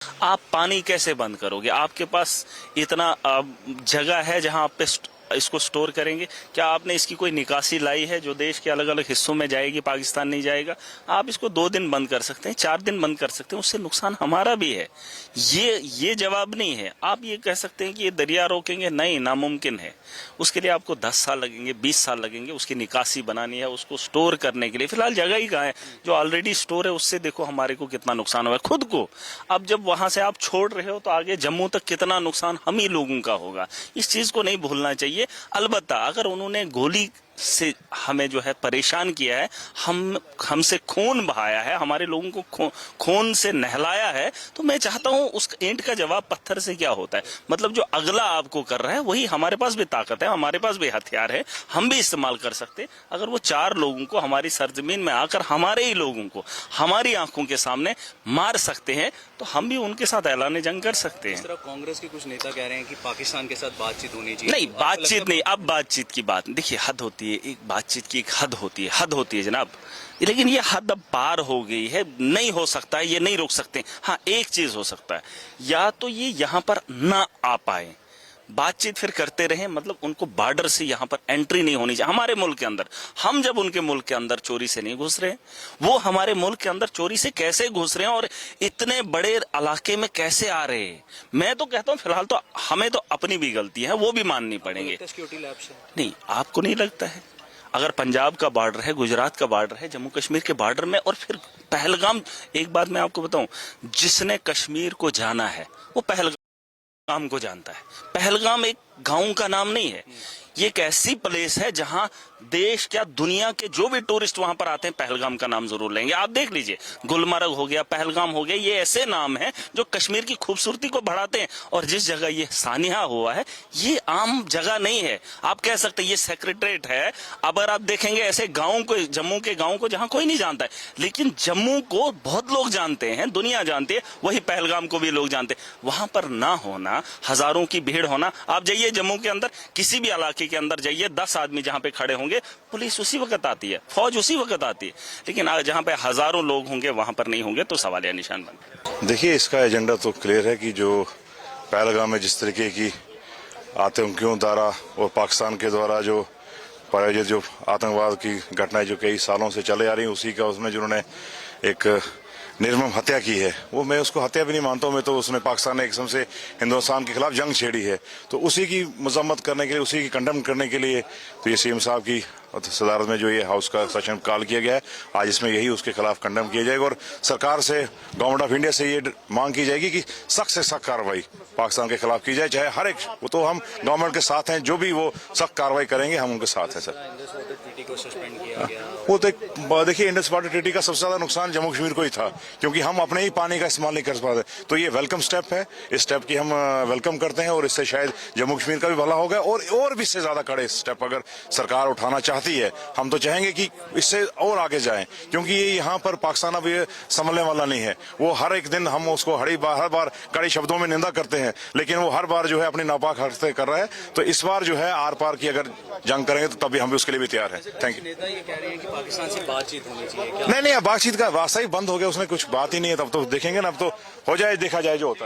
आप पानी कैसे बंद करोगे? आपके पास इतना जगह है जहां आप पे इसको स्टोर करेंगे? क्या आपने इसकी कोई निकासी लाई है जो देश के अलग अलग हिस्सों में जाएगी, पाकिस्तान नहीं जाएगा? आप इसको 2 दिन बंद कर सकते हैं, 4 दिन बंद कर सकते हैं, उससे नुकसान हमारा भी है। ये जवाब नहीं है। आप ये कह सकते हैं कि ये दरिया रोकेंगे, नहीं, नामुमकिन है। उसके लिए आपको 10 साल लगेंगे, 20 साल लगेंगे, उसकी निकासी बनानी है, उसको स्टोर करने के लिए। फिलहाल जगह ही कहाँ है? जो ऑलरेडी स्टोर है उससे देखो हमारे को कितना नुकसान हुआ है खुद को। अब जब वहां से आप छोड़ रहे हो तो आगे जम्मू तक कितना नुकसान हम ही लोगों का होगा। इस चीज को नहीं भूलना चाहिए। अलबत्ता अगर उन्होंने गोली से हमें जो है परेशान किया है, हमसे खून बहाया है, हमारे लोगों को खून से नहलाया है, तो मैं चाहता हूं उस ईंट का जवाब पत्थर से क्या होता है। मतलब जो अगला आपको कर रहा है वही, हमारे पास भी ताकत है, हमारे पास भी हथियार है, हम भी इस्तेमाल कर सकते। अगर वो 4 लोगों को हमारी सरजमीन में आकर हमारे ही लोगों को हमारी आंखों के सामने मार सकते हैं तो हम भी उनके साथ ऐलान जंग कर सकते हैं। इस तरह कांग्रेस के कुछ नेता कह रहे हैं कि पाकिस्तान के साथ बातचीत होनी चाहिए। नहीं, बातचीत नहीं। अब बातचीत की बात देखिए, हद होती है, एक बातचीत की एक हद होती है जनाब। लेकिन ये हद अब पार हो गई है, नहीं हो सकता है, ये नहीं रोक सकते। हाँ, एक चीज हो सकता है, या तो ये यहाँ पर ना आ पाए, बातचीत फिर करते रहे, मतलब उनको बॉर्डर से यहाँ पर एंट्री नहीं होनी चाहिए हमारे मुल्क के अंदर। हम जब उनके मुल्क के अंदर चोरी से नहीं घुस रहे, वो हमारे मुल्क के अंदर चोरी से कैसे घुस रहे हैं और इतने बड़े इलाके में कैसे आ रहे हैं? मैं तो कहता हूँ फिलहाल तो हमें तो अपनी भी गलती है, वो भी माननी पड़ेंगे। सिक्योरिटी लैब से नहीं, आपको नहीं लगता है? अगर पंजाब का बॉर्डर है, गुजरात का बॉर्डर है, जम्मू कश्मीर के बॉर्डर में, और फिर पहलगाम, एक बात मैं आपको बताऊं, जिसने कश्मीर को जाना है वो पहलगाम को जानता है। पहलगाम एक गांव का नाम नहीं है, ये एक ऐसी प्लेस है जहां देश क्या दुनिया के जो भी टूरिस्ट वहां पर आते हैं पहलगाम का नाम जरूर लेंगे। आप देख लीजिए, गुलमर्ग हो गया, पहलगाम हो गया, ये ऐसे नाम हैं जो कश्मीर की खूबसूरती को बढ़ाते हैं। और जिस जगह ये सानिया हुआ है ये आम जगह नहीं है। आप कह सकते हैं ये सेक्रेटरीट है। अगर आप देखेंगे ऐसे गाँव को, जम्मू के गाँव को जहाँ कोई नहीं जानता है, लेकिन जम्मू को बहुत लोग जानते हैं, दुनिया जानती है, वही पहलगाम को भी लोग जानते हैं। वहां पर ना होना, हजारों की भीड़ होना। आप जाइए जम्मू के अंदर, किसी भी इलाके के अंदर जाइए, 10 आदमी जहां पे खड़े होंगे, पुलिस उसी वक्त आती है, फौज उसी वक्त आती है। लेकिन जहां पे हजारों लोग होंगे वहां पर नहीं होंगे, तो सवालिया निशान बन। देखिए, इसका एजेंडा तो क्लियर है कि जो पहलगाम में जिस तरीके की आतंकियों द्वारा और पाकिस्तान के द्वारा जो प्रायोजित जो आतंकवाद की घटनाएं जो कई सालों से चले आ रही, उसी का उसमें जिन्होंने एक निर्मम हत्या की है, वो मैं उसको हत्या भी नहीं मानता हूं। मैं तो उसने पाकिस्तान ने एक किस्म से हिंदुस्तान के खिलाफ जंग छेड़ी है, तो उसी की मजम्मत करने के लिए, उसी की कंडेम करने के लिए तो ये सीएम साहब की सदारत में जो ये हाउस का सेशन कॉल किया गया है, आज इसमें यही उसके खिलाफ कंडेम किया जाएगा। और सरकार से, गवर्नमेंट ऑफ इंडिया से ये मांग की जाएगी कि सख्त से सख्त कार्रवाई पाकिस्तान के खिलाफ की जाए, चाहे हर एक, वो तो हम गवर्नमेंट के साथ हैं, जो भी वो सख्त कार्रवाई करेंगे हम उनके साथ हैं। सर, वो तो देखिए, इंडस वाटर ट्रीटी का सबसे ज्यादा नुकसान जम्मू कश्मीर को ही था, क्योंकि हम अपने ही पानी का इस्तेमाल नहीं कर पाते। तो ये वेलकम स्टेप है, इस स्टेप की हम वेलकम करते हैं, और इससे शायद जम्मू कश्मीर का भी भला होगा। और भी इससे ज्यादा कड़े स्टेप अगर सरकार उठाना चाहती है, हम तो चाहेंगे कि इससे और आगे जाएं, क्योंकि ये यहाँ पर पाकिस्तान अब ये संभलने वाला नहीं है। वो हर एक दिन हम उसको हर बार कड़े शब्दों में निंदा करते हैं, लेकिन वो हर बार जो है अपनी नापाक हरकतें कर रहा है। तो इस बार जो है आर पार की अगर जंग करेंगे तो तभी हम भी उसके लिए भी तैयार हैं। Thank you. नेता ये कह रहे हैं कि पाकिस्तान से बातचीत होनी चाहिए। नहीं, बातचीत का रास्ता ही बंद हो गया, उसमें कुछ बात ही नहीं है। तब तो देखेंगे ना, अब तो हो जाए, देखा जाए जो होता है।